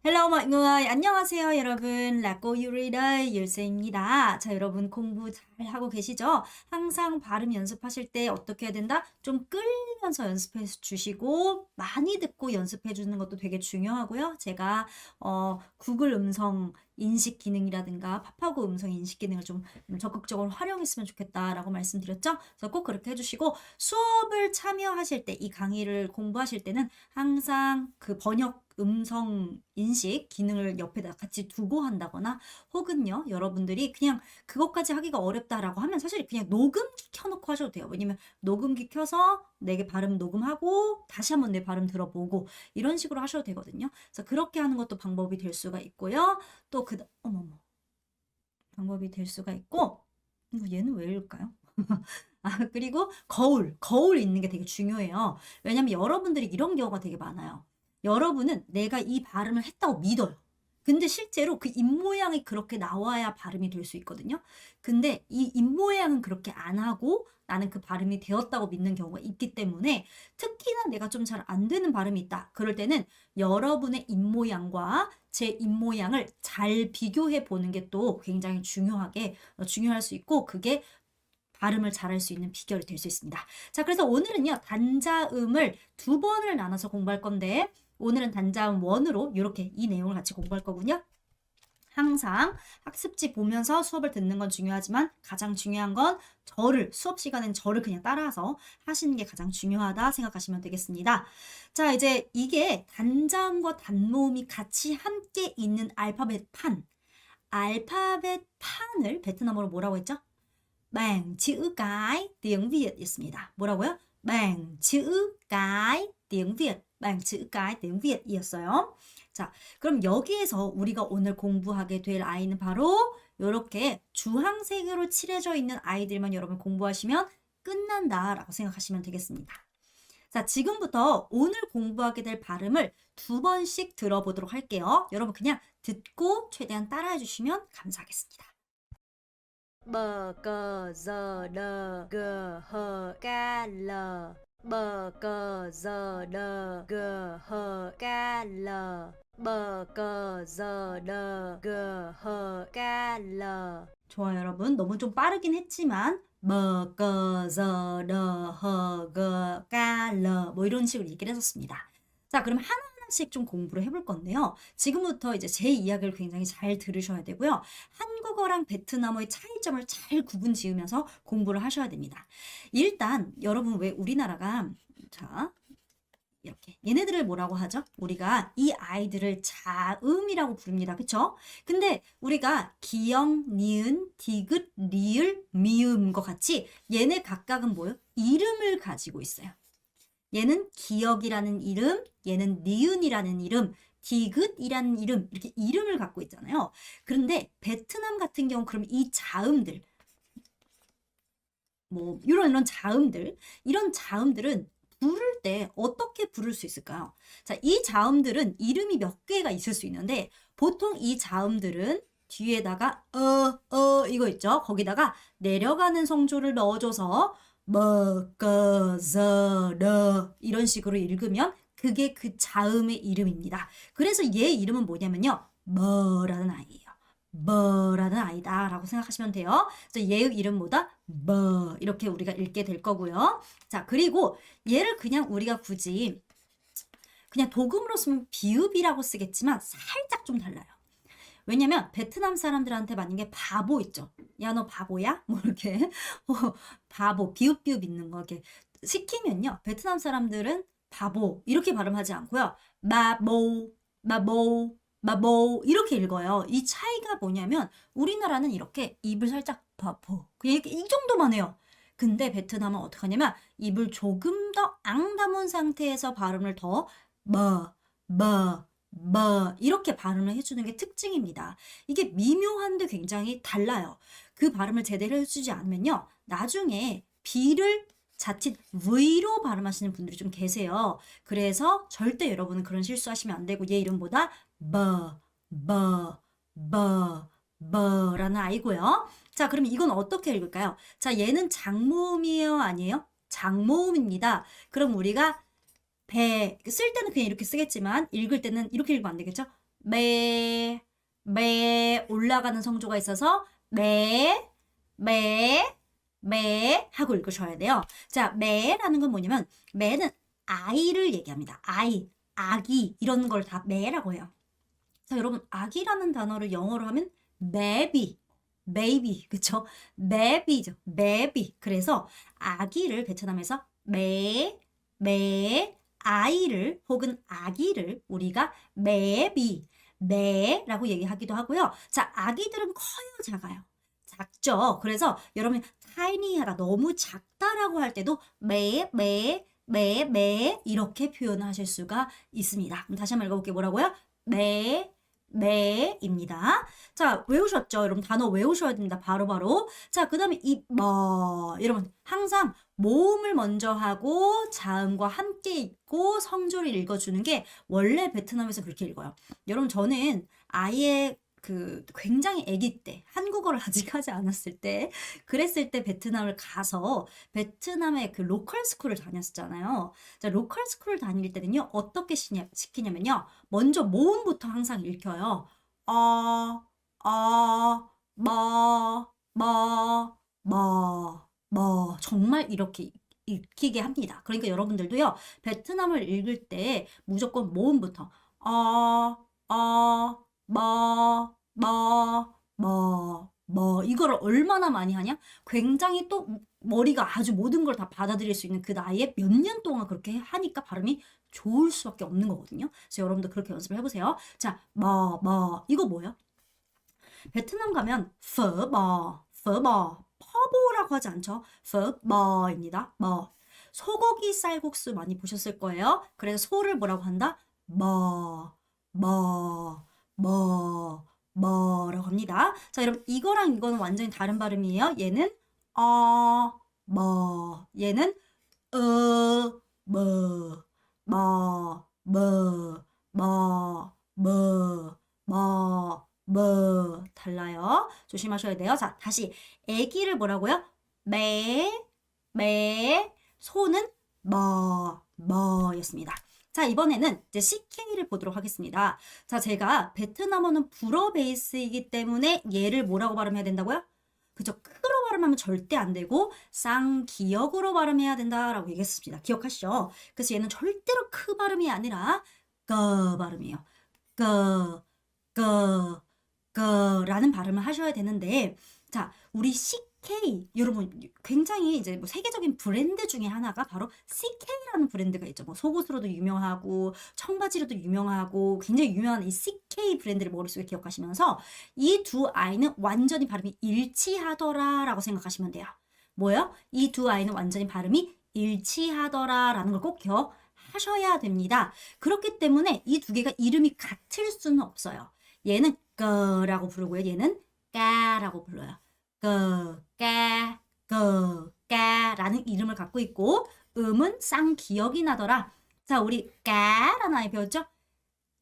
Hello mọi người, 안녕하세요 여러분. 라꼬 유리의 열쇠입니다. 자, 여러분 공부 잘 하고 계시죠? 항상 발음 연습하실 때 어떻게 해야 된다? 좀 끌면서 연습해 주시고 많이 듣고 연습해 주는 것도 되게 중요하고요. 제가 구글 음성 인식 기능이라든가 파파고 음성 인식 기능을 좀 적극적으로 활용했으면 좋겠다라고 말씀드렸죠? 그래서 꼭 그렇게 해주시고 수업을 참여하실 때, 이 강의를 공부하실 때는 항상 그 번역 음성 인식 기능을 옆에다 같이 두고 한다거나 혹은요, 여러분들이 그냥 그것까지 하기가 어렵다라고 하면 사실 그냥 녹음기 켜놓고 하셔도 돼요. 왜냐면 녹음기 켜서 내게 발음 녹음하고 다시 한번 내 발음 들어보고 이런 식으로 하셔도 되거든요. 그래서 그렇게 하는 것도 방법이 될 수가 있고요. 또 어머머. 방법이 될 수가 있고, 얘는 왜 이럴까요? 그리고 거울 있는 게 되게 중요해요. 왜냐면 여러분들이 이런 경우가 되게 많아요. 여러분은 내가 이 발음을 했다고 믿어요. 근데 실제로 그 입모양이 그렇게 나와야 발음이 될 수 있거든요. 근데 이 입모양은 그렇게 안 하고 나는 그 발음이 되었다고 믿는 경우가 있기 때문에 특히나 내가 좀 잘 안 되는 발음이 있다. 그럴 때는 여러분의 입모양과 제 입모양을 잘 비교해 보는 게 또 굉장히 중요할 수 있고 그게 발음을 잘할 수 있는 비결이 될 수 있습니다. 자, 그래서 오늘은요, 단자음을 두 번을 나눠서 공부할 건데, 오늘은 단자음 1으로 이렇게 이 내용을 같이 공부할 거군요. 항상 학습지 보면서 수업을 듣는 건 중요하지만 가장 중요한 건 수업 시간엔 저를 그냥 따라서 하시는 게 가장 중요하다 생각하시면 되겠습니다. 자, 이제 이게 단자음과 단모음이 같이 함께 있는 알파벳 판을 베트남어로 뭐라고 했죠? bảng chữ cái tiếng Việt 있습니다. 뭐라고요? bảng chữ cái tiếng Việt. bảng chữ cái tiếng Việt 이었어요. 자, 그럼 여기에서 우리가 오늘 공부하게 될 아이는 바로 이렇게 주황색으로 칠해져 있는 아이들만 여러분 공부하시면 끝난다라고 생각하시면 되겠습니다. 자, 지금부터 오늘 공부하게 될 발음을 두 번씩 들어보도록 할게요. 여러분 그냥 듣고 최대한 따라해 주시면 감사하겠습니다. bờ cờ giờ đờ gờ hờ ca lờ bờ cờ giờ đờ gờ hờ ca lờ bờ cờ giờ đờ gờ hờ ca lờ 좋아요, 여러분. 너무 좀 빠르긴 했지만 bờ cờ giờ đờ hờ gờ ca lờ 뭐 이런 식으로 얘기를 했었습니다. 자, 그럼 하나하나씩 좀 공부를 해볼 건데요. 지금부터 이제 제 이야기를 굉장히 잘 들으셔야 되고요. 한국어랑 베트남어의 차이점을 잘 구분 지으면서 공부를 하셔야 됩니다. 일단 여러분 왜 우리나라가 자 이렇게 얘네들을 뭐라고 하죠? 우리가 이 아이들을 자음이라고 부릅니다. 그쵸? 근데 우리가 기역, 니은, 디귿, 리을, 미음과 같이 얘네 각각은 뭐예요? 이름을 가지고 있어요. 얘는 기역이라는 이름, 얘는 니은이라는 이름, 디귿이라는 이름, 이렇게 이름을 갖고 있잖아요. 그런데 베트남 같은 경우 그럼 이 자음들, 뭐 이런 이런 자음들은 부를 때 어떻게 부를 수 있을까요? 자, 이 자음들은 이름이 몇 개가 있을 수 있는데 보통 이 자음들은 뒤에다가 이거 있죠? 거기다가 내려가는 성조를 넣어줘서 이런 식으로 읽으면 그게 그 자음의 이름입니다. 그래서 얘 이름은 뭐냐면요. 뭐라는 아이예요. 뭐라는 아이다 라고 생각하시면 돼요. 그래서 얘의 이름 뭐다? 뭐 이렇게 우리가 읽게 될 거고요. 자, 그리고 얘를 그냥 우리가 굳이 그냥 도금으로 쓰면 비읍이라고 쓰겠지만 살짝 좀 달라요. 왜냐면 베트남 사람들한테 만약에 바보 있죠. 야, 너 바보야? 뭐 이렇게 바보, 비읍 있는 거 이렇게 시키면요. 베트남 사람들은 바보 이렇게 발음하지 않고요. 마보, 마보, 마보 이렇게 읽어요. 이 차이가 뭐냐면 우리나라는 이렇게 입을 살짝 바보 그냥 이렇게 이 정도만 해요. 근데 베트남은 어떻게 하냐면 입을 조금 더 앙다문 상태에서 발음을 더 이렇게 발음을 해주는 게 특징입니다. 이게 미묘한데 굉장히 달라요. 그 발음을 제대로 해주지 않으면요. 나중에 B를 자칫 V로 발음하시는 분들이 좀 계세요. 그래서 절대 여러분은 그런 실수하시면 안 되고 얘 이름보다 라는 아이고요. 자, 그럼 이건 어떻게 읽을까요? 자, 얘는 장모음이에요? 아니에요? 장모음입니다. 그럼 우리가 쓸 때는 그냥 이렇게 쓰겠지만 읽을 때는 이렇게 읽으면 안 되겠죠? 매 올라가는 성조가 있어서 매 하고 읽으셔야 돼요. 자, 매라는 건 뭐냐면 매는 아이를 얘기합니다. 아기 이런 걸 다 매라고 해요. 자, 여러분 아기라는 단어를 영어로 하면 baby 그쵸? baby죠. 그래서 아기를 베트남에서 아이를 혹은 아기를 우리가 매라고 얘기하기도 하고요. 자, 아기들은 커요, 작아요? 작죠. 그래서 여러분 tiny하다, 너무 작다라고 할 때도 이렇게 표현하실 수가 있습니다. 그럼 다시 한번 읽어볼게요. 뭐라고요? 매입니다. 자, 외우셨죠? 여러분 단어 외우셔야 됩니다. 바로바로. 자, 그 다음에 여러분 항상 모음을 먼저 하고 자음과 함께 읽고 성조를 읽어주는 게 원래 베트남에서 그렇게 읽어요. 여러분 저는 아예 굉장히 아기 때 한국어를 아직 하지 않았을 때 그랬을 때 베트남을 가서 베트남의 그 로컬 스쿨을 다녔었잖아요. 자, 로컬 스쿨을 다닐 때는요 어떻게 시키냐면요 먼저 모음부터 항상 읽혀요. 정말 이렇게 읽히게 합니다. 그러니까 여러분들도요 베트남을 읽을 때 무조건 모음부터 이거를 얼마나 많이 하냐? 굉장히 또 머리가 아주 모든 걸 다 받아들일 수 있는 그 나이에 몇 년 동안 그렇게 하니까 발음이 좋을 수밖에 없는 거거든요. 그래서 여러분도 그렇게 연습을 해보세요. 자, 이거 뭐예요? 베트남 가면 퍼보라고 하지 않죠? 퍼버입니다. 소고기 쌀국수 많이 보셨을 거예요. 그래서 소를 뭐라고 한다? 뭐라고 합니다. 자, 여러분 이거랑 이거는 완전히 다른 발음이에요. 얘는 얘는 달라요. 조심하셔야 돼요. 자, 다시 애기를 뭐라고요? 소는 였습니다. 자, 이번에는 이제 CK를 보도록 하겠습니다. 자, 제가 베트남어는 불어 베이스이기 때문에 얘를 뭐라고 발음해야 된다고요? 그죠? 크로 발음하면 절대 안 되고 쌍기역으로 발음해야 된다라고 얘기했습니다. 기억하시죠? 그래서 얘는 절대로 크 발음이 아니라 거 발음이에요. 라는 발음을 하셔야 되는데, 자, 우리 CK, 여러분, 굉장히 이제 뭐 세계적인 브랜드 중에 하나가 바로 CK라는 브랜드가 있죠. 뭐 속옷으로도 유명하고, 청바지로도 유명하고, 굉장히 유명한 이 CK 브랜드를 머릿속에 기억하시면서, 이 두 아이는 완전히 발음이 일치하더라라고 생각하시면 돼요. 뭐예요? 이 두 아이는 완전히 발음이 일치하더라라는 걸 꼭 기억하셔야 됩니다. 그렇기 때문에 이 두 개가 이름이 같을 수는 없어요. 얘는 거라고 부르고요. 얘는 까라고 불러요. 까라는 이름을 갖고 있고 음은 쌍기역이 나더라. 자, 우리 까라는 아이 배웠죠?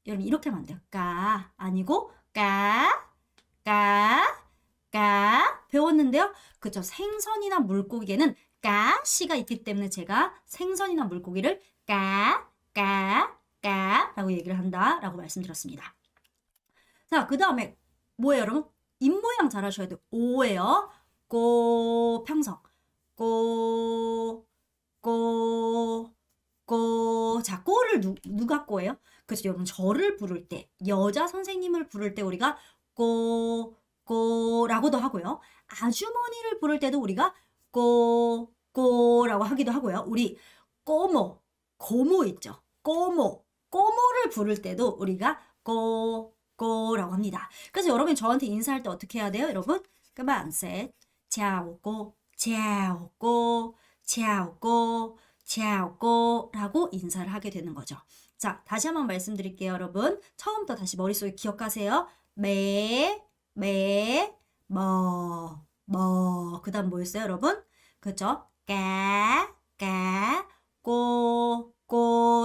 여러분 이렇게 하면 안 돼요. 까 아니고 까 배웠는데요. 그쵸? 생선이나 물고기에는 가시가 있기 때문에 제가 생선이나 물고기를 까라고 얘기를 한다라고 말씀드렸습니다. 자, 그 다음에 뭐예요, 여러분? 입모양 잘 하셔야 돼요. 오예요. 평성. 자, 꼬를 누가 꼬예요? 그죠, 여러분. 저를 부를 때, 여자 선생님을 부를 때 우리가 꼬라고도 하고요. 아주머니를 부를 때도 우리가 꼬라고 하기도 하고요. 우리 고모 있죠? 꼬모를 부를 때도 우리가 꼬라고 합니다. 그래서 여러분 저한테 인사할 때 어떻게 해야 돼요, 여러분? Các bạn sẽ chào cô 라고 인사를 하게 되는 거죠. 자, 다시 한번 말씀드릴게요, 여러분. 처음부터 다시 머릿속에 기억하세요. 그 다음 뭐였어요, 여러분? 그죠?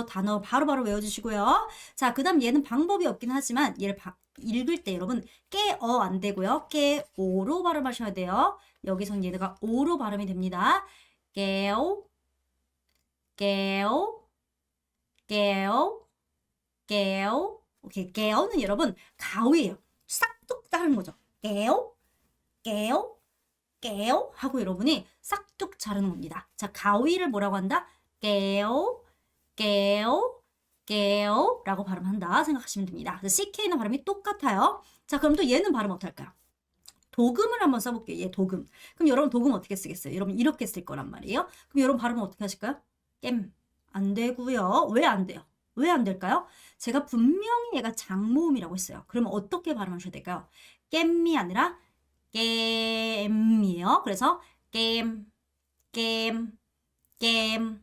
단어 바로바로 외워주시고요. 자, 그 다음 얘는 방법이 없긴 하지만 얘를 읽을 때 여러분 깨어 안 되고요. 깨오로 발음하셔야 돼요. 여기선 얘가 오로 발음이 됩니다. 깨오 오케이. 깨어는 여러분 가위예요. 싹둑 자르는 거죠. 깨어, 깨어, 깨어 하고 여러분이 싹둑 자르는 겁니다. 자, 가위를 뭐라고 한다? 깨어, 깨어, 깨어 라고 발음한다 생각하시면 됩니다. CK는 발음이 똑같아요. 자, 그럼 또 얘는 발음 어떻게 할까요? 도금을 한번 써볼게요. 얘 도금. 그럼 여러분 도금 어떻게 쓰겠어요? 여러분 이렇게 쓸 거란 말이에요. 그럼 여러분 발음은 어떻게 하실까요? 깸. 안 되고요. 왜 안 돼요? 왜 안 될까요? 제가 분명히 얘가 장모음이라고 했어요. 그러면 어떻게 발음하셔야 될까요? 깸이 아니라 깸이에요. 그래서 깸, 깸, 깸,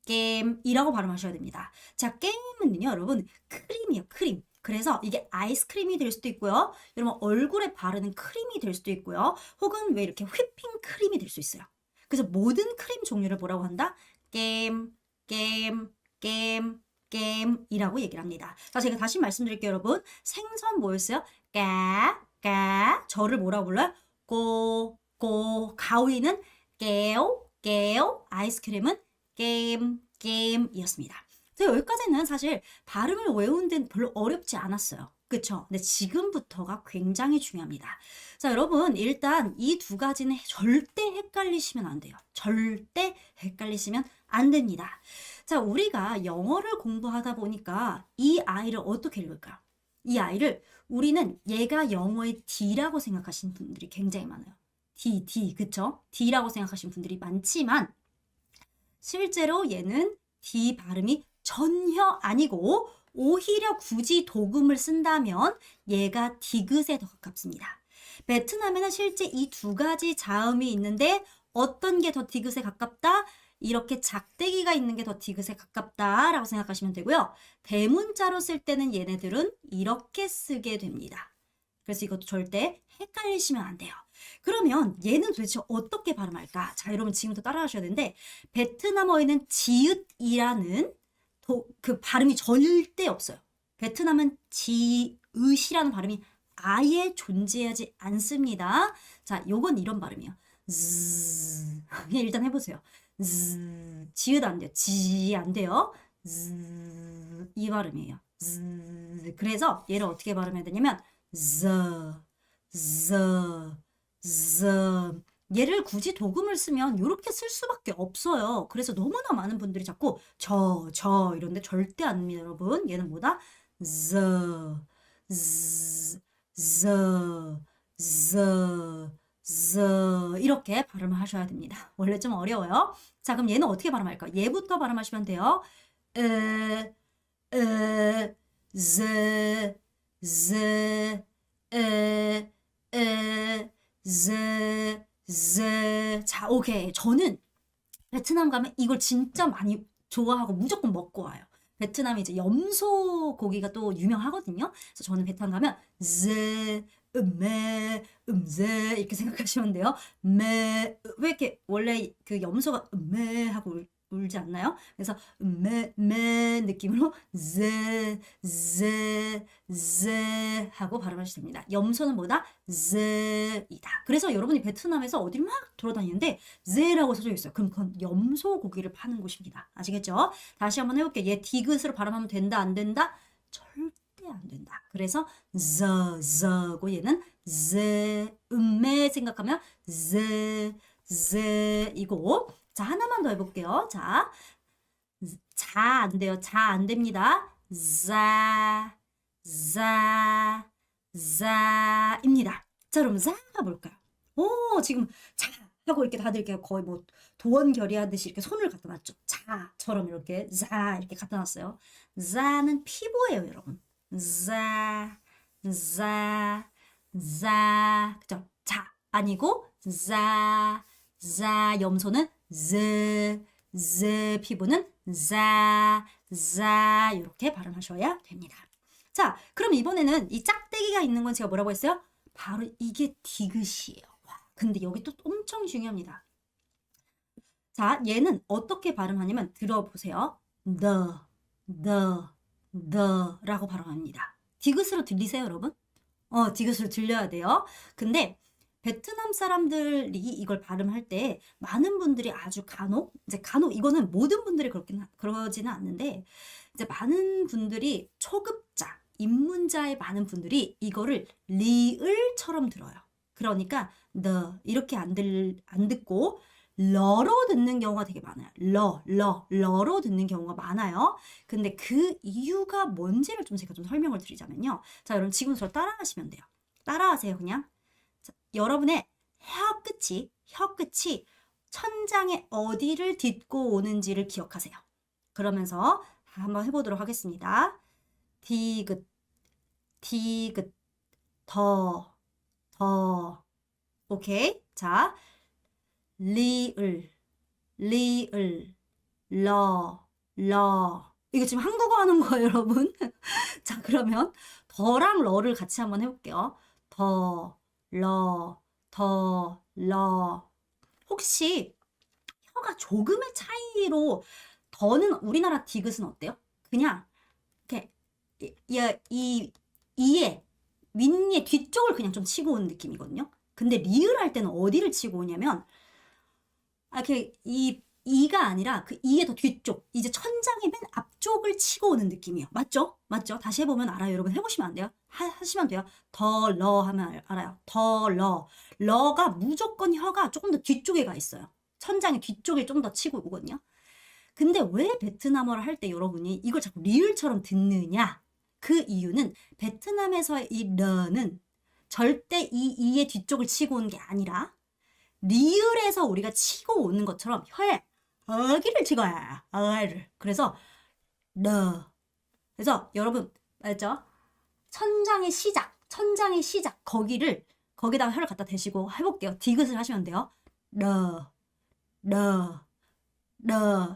깸이라고 발음하셔야 됩니다. 자, 깸은요, 여러분 크림이에요. 크림. 그래서 이게 아이스크림이 될 수도 있고요. 여러분 얼굴에 바르는 크림이 될 수도 있고요. 혹은 왜 이렇게 휘핑 크림이 될 수 있어요. 그래서 모든 크림 종류를 뭐라고 한다? 깸, 깸, 깸, 깸이라고 얘기를 합니다. 자, 제가 다시 말씀드릴게요, 여러분. 생선 뭐였어요? 까. 저를 뭐라고 불러요? 꼬. 가위는 깨오. 아이스크림은 깸이었습니다. 여기까지는 사실 발음을 외우는 데는 별로 어렵지 않았어요. 그쵸? 근데 지금부터가 굉장히 중요합니다. 자, 여러분, 일단 이 두 가지는 절대 헷갈리시면 안 돼요. 절대 헷갈리시면 안 됩니다. 자, 우리가 영어를 공부하다 보니까 이 아이를 어떻게 읽을까요? 이 아이를 우리는 얘가 영어의 D라고 생각하시는 분들이 굉장히 많아요. D, 그쵸? D라고 생각하시는 분들이 많지만 실제로 얘는 D 발음이 전혀 아니고 오히려 굳이 도금을 쓴다면 얘가 디귿에 더 가깝습니다. 베트남에는 실제 이 두 가지 자음이 있는데 어떤 게 더 디귿에 가깝다? 이렇게 작대기가 있는 게 더 디귿에 가깝다라고 생각하시면 되고요. 대문자로 쓸 때는 얘네들은 이렇게 쓰게 됩니다. 그래서 이것도 절대 헷갈리시면 안 돼요. 그러면 얘는 도대체 어떻게 발음할까? 자, 여러분 지금부터 따라하셔야 되는데 베트남어에는 지읒이라는 그 발음이 절대 없어요. 베트남은 지읒이라는 발음이 아예 존재하지 않습니다. 자, 요건 이런 발음이에요. 즈. 그냥 일단 해보세요. 즈. 지읒 안 돼요. 지 안 돼요. 즈. 이 발음이에요. 즈. 그래서 얘를 어떻게 발음해야 되냐면 저. 얘를 굳이 도금을 쓰면 이렇게 쓸 수밖에 없어요. 그래서 너무나 많은 분들이 자꾸 이런데 절대 안 합니다, 여러분. 얘는 뭐다? 이렇게 발음을 하셔야 됩니다. 원래 좀 어려워요. 자, 그럼 얘는 어떻게 발음할까? 얘부터 발음하시면 돼요. 에, 즈, 자, 오케이. 저는 베트남 가면 이걸 진짜 많이 좋아하고 무조건 먹고 와요. 베트남이 이제 염소 고기가 또 유명하거든요. 그래서 저는 베트남 가면 제 이렇게 생각하시면 돼요. 왜 이렇게 원래 그 염소가 하고 울지 않나요? 그래서 느낌으로 제 하고 발음하시면 됩니다. 염소는 뭐다? ze이다. 그래서 여러분이 베트남에서 어딜 막 돌아다니는데 ze라고 써져 있어요. 그럼 그건 염소 고기를 파는 곳입니다. 아시겠죠? 다시 한번 해볼게요. 얘 디귿으로 발음하면 된다, 안 된다? 절대 안 된다. 그래서 z고 얘는 ze, 생각하면 ze이고. 자, 하나만 더 해볼게요. 자, 안 돼요. 자, 안 됩니다. 자입니다. 자, 그럼 자가 뭘까요? 오, 지금 자 하고 이렇게 다들 이렇게 거의 뭐 도원결의 하듯이 이렇게 손을 갖다 놨죠. 자처럼 이렇게 자 이렇게 갖다 놨어요. 자는 피부예요, 여러분. 그죠? 자 아니고 염소는 피부는 이렇게 발음하셔야 됩니다. 자, 그럼 이번에는 이 짝대기가 있는 건 제가 뭐라고 했어요? 바로 이게 디귿이에요. 근데 여기 또 엄청 중요합니다. 자, 얘는 어떻게 발음하냐면 들어보세요. 라고 발음합니다. 디귿으로 들리세요, 여러분? 디귿으로 들려야 돼요. 근데 베트남 사람들이 이걸 발음할 때 많은 분들이 아주 간혹 이거는 모든 분들이 그러지는 않는데 이제 많은 분들이 초급자 입문자의 많은 분들이 이거를 리을처럼 들어요. 그러니까 the 이렇게 안 듣고 러로 듣는 경우가 되게 많아요. 러로 듣는 경우가 많아요. 근데 그 이유가 뭔지를 좀 제가 좀 설명을 드리자면요. 자, 여러분 지금 저 따라하시면 돼요. 따라하세요, 그냥. 자, 여러분의 혀 끝이 천장의 어디를 딛고 오는지를 기억하세요. 그러면서 한번 해보도록 하겠습니다. 디귿, 디귿, 더. 오케이? 자, 리을, 러. 이거 지금 한국어 하는 거예요, 여러분. 자, 그러면 더랑 러를 같이 한번 해볼게요. 더, 러. 혹시 혀가 조금의 차이로 더는 우리나라 디귿은 어때요? 그냥 이렇게 이의 윗니의 뒤쪽을 그냥 좀 치고 오는 느낌이거든요. 근데 리을 할 때는 어디를 치고 오냐면 이렇게 이가 아니라 그 이의 더 뒤쪽, 이제 천장의 맨 앞쪽을 치고 오는 느낌이에요. 맞죠? 다시 해보면 알아요. 여러분 해보시면 안 돼요? 하시면 돼요. 더 러 하면 알아요. 더 러가 무조건 혀가 조금 더 뒤쪽에 가 있어요. 천장의 뒤쪽에 좀 더 치고 오거든요. 근데 왜 베트남어를 할 때 여러분이 이걸 자꾸 리을처럼 듣느냐? 그 이유는 베트남에서의 이 러는 절대 이 이의 뒤쪽을 치고 오는 게 아니라 리을에서 우리가 치고 오는 것처럼 혀에 어기를 치고야. 어를. 그래서 러. 그래서 여러분 알죠? 천장의 시작 거기다가 혀를 갖다 대시고 해볼게요. 디귿을 하시면 돼요. 러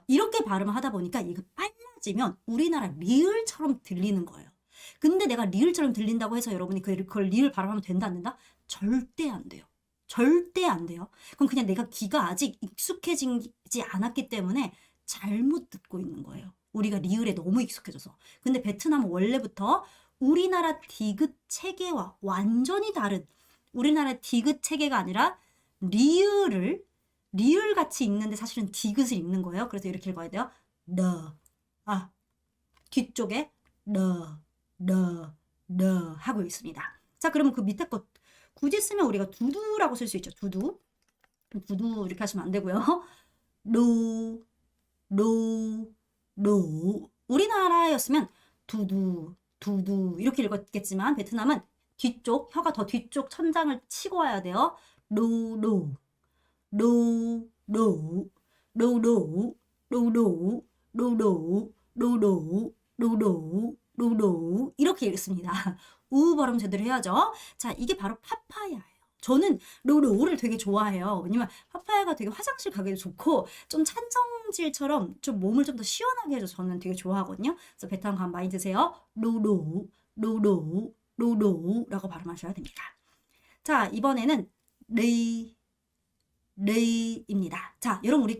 이렇게 발음을 하다 보니까 이거 빨라지면 우리나라 리을처럼 들리는 거예요. 근데 내가 리을처럼 들린다고 해서 여러분이 그걸 리을 발음하면 된다 안 된다? 절대 안 돼요. 그럼 그냥 내가 귀가 아직 익숙해지지 않았기 때문에 잘못 듣고 있는 거예요. 우리가 리을에 너무 익숙해져서. 근데 베트남은 원래부터 우리나라 디귿 체계와 완전히 다른 우리나라 디귿 체계가 아니라 리을 같이 읽는데 사실은 디귿을 읽는 거예요. 그래서 이렇게 읽어야 돼요. 뒤쪽에 러 하고 있습니다. 자, 그러면 그 밑에 것 굳이 쓰면 우리가 두두라고 쓸 수 있죠. 두두 이렇게 하시면 안 되고요. 로 우리나라였으면 두두 이렇게 읽었겠지만 베트남은 혀가 더 뒤쪽 천장을 치고 와야 돼요. 로 이렇게 읽습니다. 우 발음 제대로 해야죠. 자, 이게 바로 파파야예요. 저는 로를 되게 좋아해요. 왜냐면 파파야가 되게 화장실 가기도 좋고 좀 찬성질처럼 좀 몸을 좀 더 시원하게 해서 저는 되게 좋아하거든요. 그래서 베트남 가면 많이 드세요. 로라고 발음하셔야 됩니다. 자, 이번에는 레입니다. 자, 여러분 우리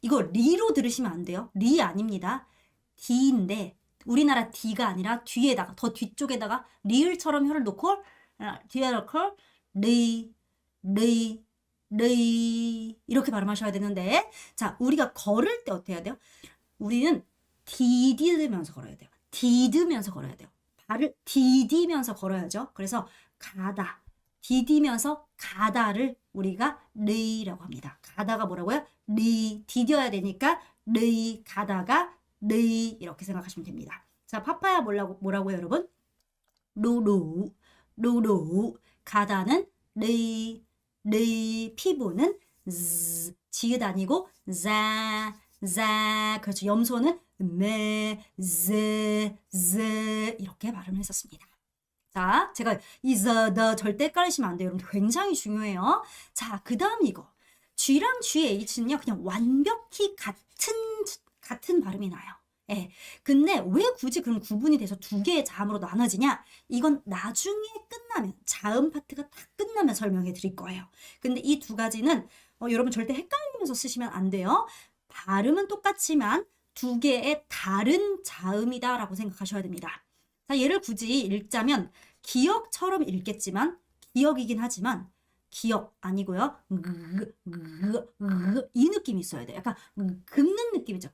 이거 리로 들으시면 안 돼요. 리 아닙니다. 디인데 우리나라 디가 아니라 뒤에다가 더 뒤쪽에다가 리을처럼 혀를 놓고 뒤에 놓고 레이 이렇게 발음하셔야 되는데 자, 우리가 걸을 때 어떻게 해야 돼요? 우리는 디디면서 걸어야 돼요. 발을 디디면서 걸어야죠. 그래서 가다 디디면서 가다를 우리가 레이라고 합니다. 가다가 뭐라고요? 레이 디뎌야 되니까 레이 가다가 레이 이렇게 생각하시면 됩니다. 자, 파파야 뭐라고요, 여러분? 로로 가다는 레이 피부는 지읒 아니고 자 그렇죠. 염소는 이렇게 발음을 했었습니다. 자, 제가 이 the 절대 헷갈리시면 안 돼요. 여러분 굉장히 중요해요. 자, 그 다음 이거 G랑 GH는요 그냥 완벽히 같은 발음이 나요. 예. 근데 왜 굳이 그럼 구분이 돼서 두 개의 자음으로 나눠지냐? 이건 나중에 끝나면 자음 파트가 다 끝나면 설명해 드릴 거예요. 근데 이 두 가지는 여러분 절대 헷갈리면서 쓰시면 안 돼요. 발음은 똑같지만 두 개의 다른 자음이다라고 생각하셔야 됩니다. 자, 얘를 굳이 읽자면 기억처럼 읽겠지만 기억이긴 하지만 기억 아니고요. 이 느낌이 있어야 돼요. 약간 긁는 느낌이죠.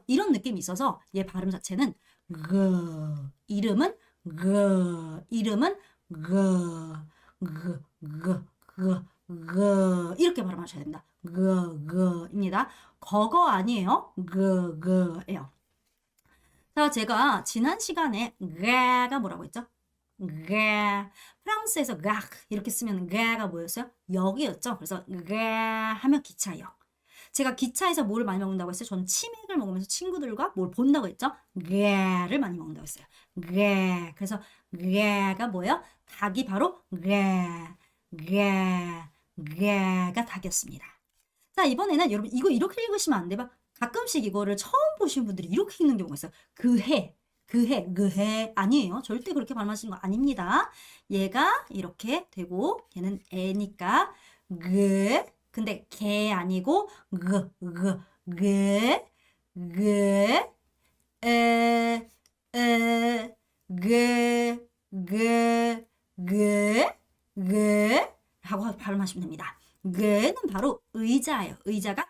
이런 느낌이 있어서 얘 발음 자체는 이름은 이름은 이렇게 발음하셔야 됩니다. 입니다. 거거 아니에요. 예요. 자, 제가 지난 시간에 가 뭐라고 했죠? 가. 프랑스에서 가 이렇게 쓰면 가가 뭐였어요? 역이었죠. 그래서 가 하면 기차역. 제가 기차에서 뭘 많이 먹는다고 했어요? 저는 치맥을 먹으면서 친구들과 뭘 본다고 했죠? 가를 많이 먹는다고 했어요. 가. 그래서 가가 뭐예요? 닭이 바로 가가 닭이었습니다. 자, 이번에는 여러분 이거 이렇게 읽으시면 안 돼요. 가끔씩 이거를 처음 보시는 분들이 이렇게 읽는 경우가 있어요. 그해 아니에요. 절대 그렇게 발음하시는 거 아닙니다. 얘가 이렇게 되고 얘는 애니까 근데 개 아니고 그, 에, 하고 발음하시면 됩니다. 는 바로 의자예요. 의자가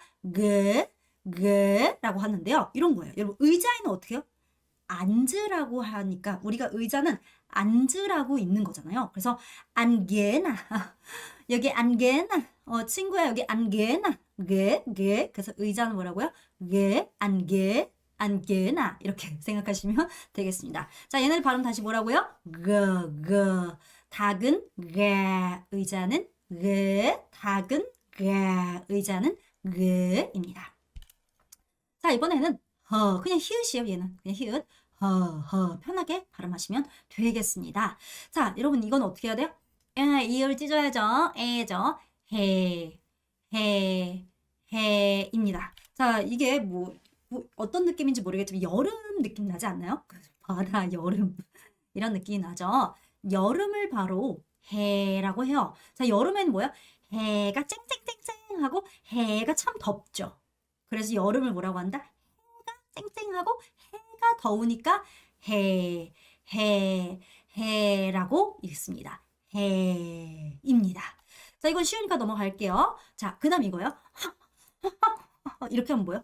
라고 하는데요. 이런 거예요. 여러분, 의자에는 어떻게 해요? 앉으라고 하니까 우리가 의자는 앉으라고 있는 거잖아요. 그래서 안개나 여기 안개나 친구야 여기 안개나 그래서 의자는 뭐라고요? 안개나 이렇게 생각하시면 되겠습니다. 자, 얘네 발음 다시 뭐라고요? 닭은 의자는 닭은 의자는 입니다. 자, 이번에는 그냥 히읗이에요. 얘는 그냥 히읗 편하게 발음하시면 되겠습니다. 자, 여러분 이건 어떻게 해야 돼요? 이을 찢어야죠. 에죠. 해입니다. 자, 이게 뭐 어떤 느낌인지 모르겠지만 여름 느낌 나지 않나요? 바다 여름 이런 느낌이 나죠. 여름을 바로 해라고 해요. 자, 여름에는 뭐야? 해가 쨍쨍쨍쨍하고 해가 참 덥죠. 그래서 여름을 뭐라고 한다? 해가 쨍쨍하고 해가 더우니까 해라고 읽습니다. 해입니다. 자, 이건 쉬우니까 넘어갈게요. 자, 그 다음 이거요. 이렇게 하면 뭐예요?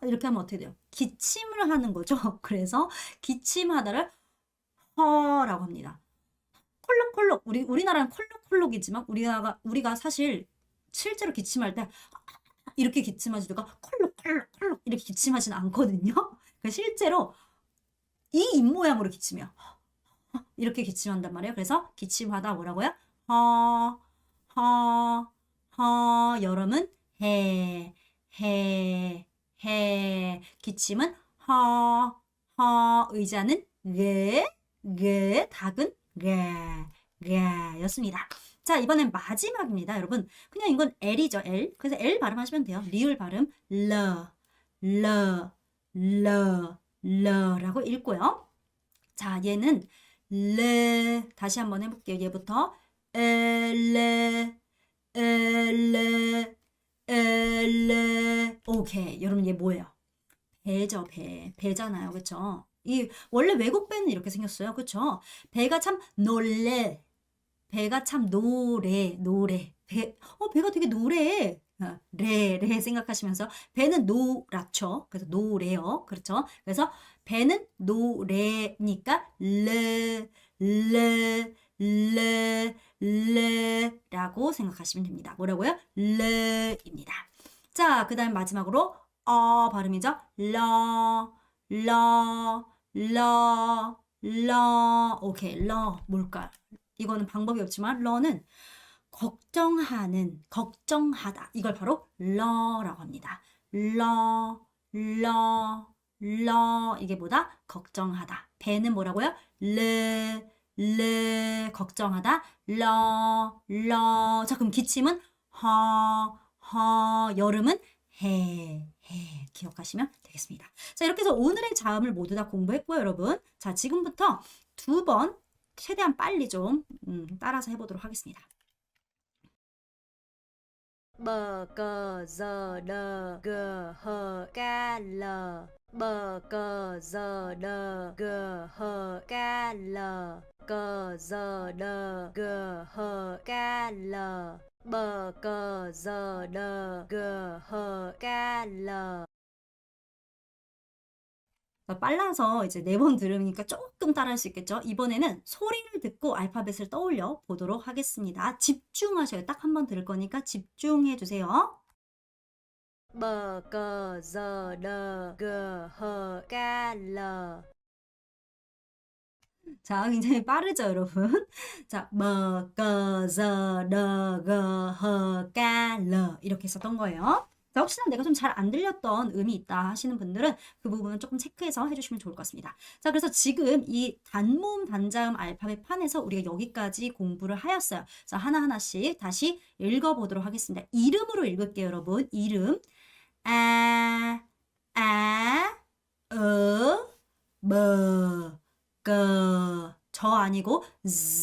이렇게 하면 어떻게 돼요? 기침을 하는 거죠. 그래서 기침하다를 허라고 합니다. 콜록콜록. 우리나라는 콜록콜록이지만 우리가 사실 실제로 기침할 때 이렇게 기침하시다가 콜록콜록 이렇게 기침하지는 않거든요. 실제로 이 입모양으로 기침해요. 이렇게 기침한단 말이에요. 그래서 기침하다 뭐라고요? 여름은 기침은 의자는 닭은 였습니다. 자, 이번엔 마지막입니다, 여러분. 그냥 이건 L이죠, L. 그래서 L 발음하시면 돼요. 리을 발음, 라고 읽고요. 자, 얘는 다시 한번 해볼게요. 얘부터 오케이. 여러분 얘 뭐예요? 배죠, 배잖아요. 그쵸? 원래 외국 배는 이렇게 생겼어요. 그쵸? 배가 참 배가 참 배가 되게 노래. 레 생각하시면서 배는 노랗죠. 그래서 노래요. 그렇죠? 그래서 배는 노래니까 레라고 생각하시면 됩니다. 뭐라고요? 레입니다. 자, 그 다음 마지막으로 발음이죠. 오케이, 뭘까요? 이거는 방법이 없지만 러는 걱정하다. 이걸 바로 러라고 합니다. 이게 뭐다? 걱정하다. 배는 뭐라고요? 걱정하다. 자, 그럼 기침은 여름은 해. 기억하시면 되겠습니다. 자, 이렇게 해서 오늘의 자음을 모두 다 공부했고요, 여러분. 자, 지금부터 2번 최대한 빨리 좀 따라서 해보도록 하겠습니다. bờ cờ giờ đờ gờ hờ ca l bờ cờ giờ đờ gờ hờ ca l cờ giờ đờ gờ hờ ca l bờ cờ giờ đờ gờ hờ ca l 빨라서 이제 4번 들으니까 조금 따라할 수 있겠죠? 이번에는 소리를 듣고 알파벳을 떠올려 보도록 하겠습니다. 집중하셔요. 딱 한 번 들을 거니까 집중해 주세요. bờ cờ giờ đờ gờ hờ ca lờ. 자, 굉장히 빠르죠, 여러분? 자, 뭐, 거, 저, 더, 거, 허, 까, 러 이렇게 썼던 거예요. 자, 혹시나 내가 좀 잘 안 들렸던 음이 있다 하시는 분들은 그 부분은 조금 체크해서 해주시면 좋을 것 같습니다. 자, 그래서 지금 이 단모음, 단자음 알파벳 판에서 우리가 여기까지 공부를 하였어요. 자, 하나하나씩 다시 읽어보도록 하겠습니다. 이름으로 읽을게요, 여러분. 이름. 아, 뭐, 저 아니고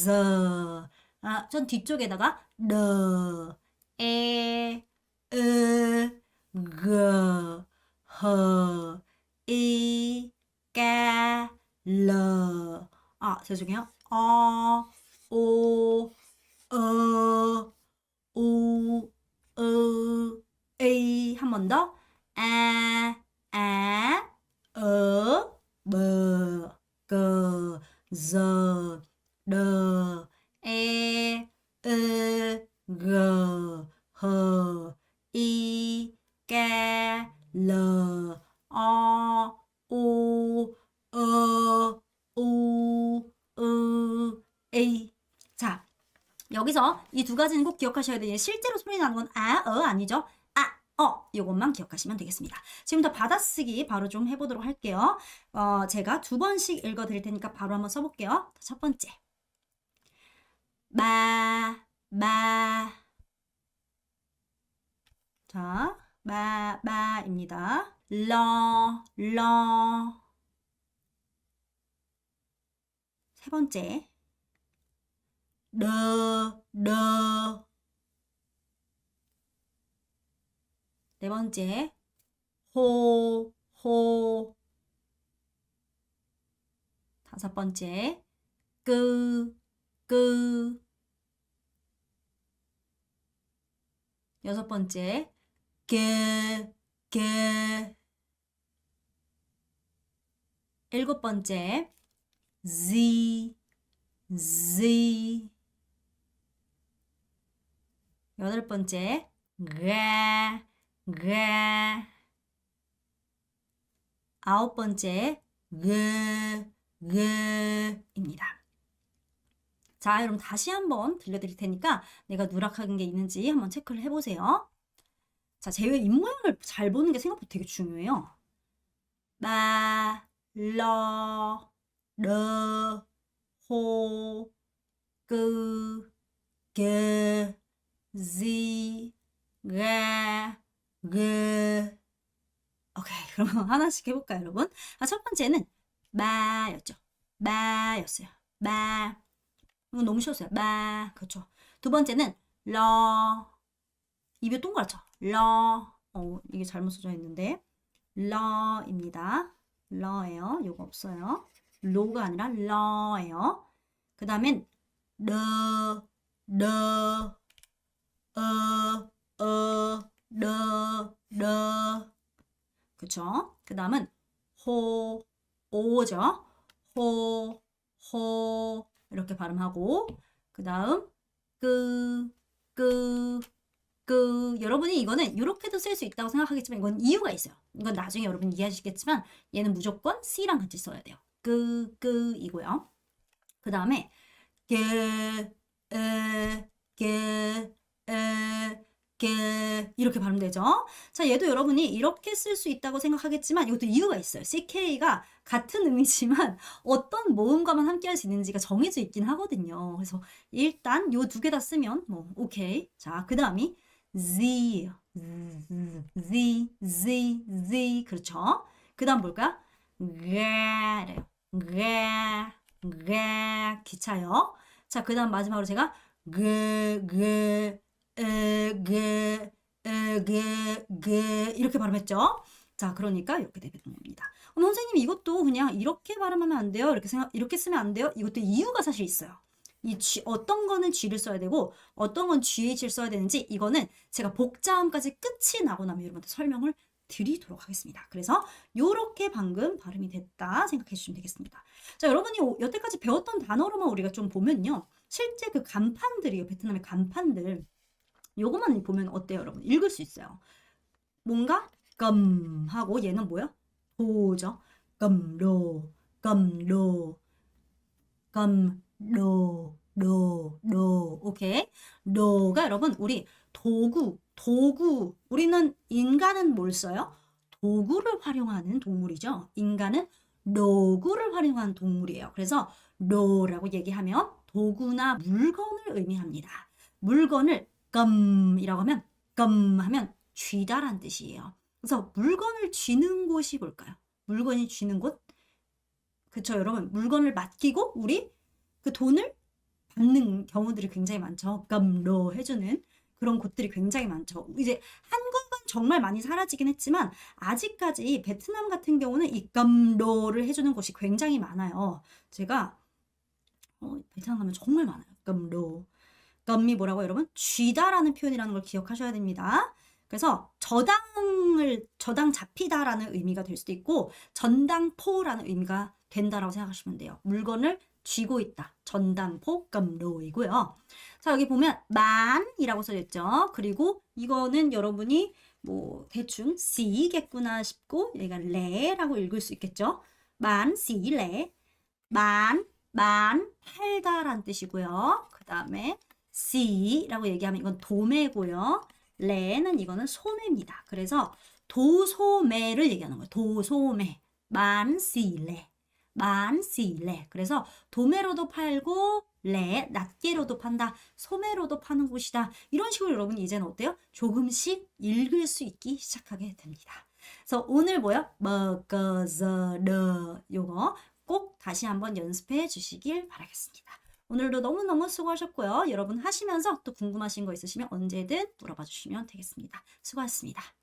저. 아, 전 뒤쪽에다가 너, 에, 으, 거, 허, 이, 까, 러. 아, 죄송해요. 오, 어, 오, 에이. 한 번 더. 뭐, 거, 저, 러, 에, 거, 허, 이, 까, 러, 오, 에이. 자, 여기서 이 두 가지는 꼭 기억하셔야 돼요. 실제로 소리 나는 건 아니죠. 이것만 기억하시면 되겠습니다. 지금부터 받아쓰기 바로 좀 해보도록 할게요. 제가 2번씩 읽어드릴 테니까 바로 한번 써볼게요. 첫 번째. 자, 마입니다. 러. 세 번째. 너. 네 번째. 호. 다섯 번째. 끄. 여섯 번째. 게. 일곱 번째. 지. 여덟 번째. 가. 아홉 번째. 입니다. 자, 여러분 다시 한번 들려드릴 테니까 내가 누락한 게 있는지 한번 체크를 해보세요. 자, 제 입모양을 잘 보는 게 생각보다 되게 중요해요. 러, 호, 게, 지, 오케이, 그럼 하나씩 해볼까요, 여러분? 첫 번째는 마였죠. 마였어요. 이건 너무 쉬웠어요. 그렇죠. 두 번째는 러. 입이 동그랗죠. 이게 잘못 써져 있는데 러입니다. 러예요. 요거 없어요. 로가 아니라 러예요. 그 다음엔 러. 그쵸? 그 다음은 오죠. 호 이렇게 발음하고 그 다음 여러분이 이거는 이렇게도 쓸 수 있다고 생각하겠지만 이건 이유가 있어요. 이건 나중에 여러분 이해하시겠지만 얘는 무조건 C랑 같이 써야 돼요. 이고요. 그 다음에 이렇게 발음되죠. 자, 얘도 여러분이 이렇게 쓸 수 있다고 생각하겠지만 이것도 이유가 있어요. CK가 같은 음이지만 어떤 모음과만 함께 할 수 있는지가 정해져 있긴 하거든요. 그래서 일단 요 두 개 다 쓰면 뭐 오케이. 자, 그 다음이 Z. 그렇죠. 그 다음 볼까요? 래요. 기차요. 자, 그 다음 마지막으로 제가 이렇게 발음했죠. 자, 그러니까 이렇게 되는 겁니다. 선생님 이것도 그냥 이렇게 발음하면 안 돼요. 이렇게 쓰면 안 돼요. 이것도 이유가 사실 있어요. 어떤 거는 G를 써야 되고 어떤 건 GH를 써야 되는지 이거는 제가 복자음까지 끝이 나고 나면 여러분한테 설명을 드리도록 하겠습니다. 그래서 요렇게 방금 발음이 됐다 생각해 주시면 되겠습니다. 자, 여러분이 여태까지 배웠던 단어로만 우리가 좀 보면요. 실제 그 간판들이요. 베트남의 간판들. 요것만 보면 어때요, 여러분? 읽을 수 있어요. 뭔가 하고 얘는 뭐야? 도죠. 로, 로, 로. 오케이. 로가 여러분 우리 도구. 우리는 인간은 뭘 써요? 도구를 활용하는 동물이죠. 인간은 도구를 활용하는 동물이에요. 그래서 로라고 얘기하면 도구나 물건을 의미합니다. 물건을 이라고 하면 하면 쥐다란 뜻이에요. 그래서 물건을 쥐는 곳이 뭘까요? 물건이 쥐는 곳? 그쵸, 여러분. 물건을 맡기고 우리 그 돈을 받는 경우들이 굉장히 많죠. 로 해주는 그런 곳들이 굉장히 많죠. 이제 한국은 정말 많이 사라지긴 했지만 아직까지 베트남 같은 경우는 이 로를 해주는 곳이 굉장히 많아요. 제가 베트남 가면 정말 많아요. 로. 이 뭐라고 여러분? 쥐다라는 표현이라는 걸 기억하셔야 됩니다. 그래서 저당 잡히다라는 의미가 될 수도 있고 전당포라는 의미가 된다라고 생각하시면 돼요. 물건을 쥐고 있다. 전당포 로이고요. 자, 여기 보면 만이라고 써있죠. 그리고 이거는 여러분이 뭐 대충 씨겠구나 싶고 얘가 레라고 읽을 수 있겠죠. 씨레. 만 팔다라는 뜻이고요. 그 다음에 씨라고 얘기하면 이건 도매고요. 레는 이거는 소매입니다. 그래서 도소매를 얘기하는 거예요. 도소매. 만씨레. 그래서 도매로도 팔고 낱개로도 판다. 소매로도 파는 곳이다. 이런 식으로 여러분이 이제는 어때요? 조금씩 읽을 수 있기 시작하게 됩니다. 그래서 오늘 뭐요? 먹어서 요거 꼭 다시 한번 연습해 주시길 바라겠습니다. 오늘도 너무너무 수고하셨고요. 여러분 하시면서 또 궁금하신 거 있으시면 언제든 물어봐 주시면 되겠습니다. 수고하셨습니다.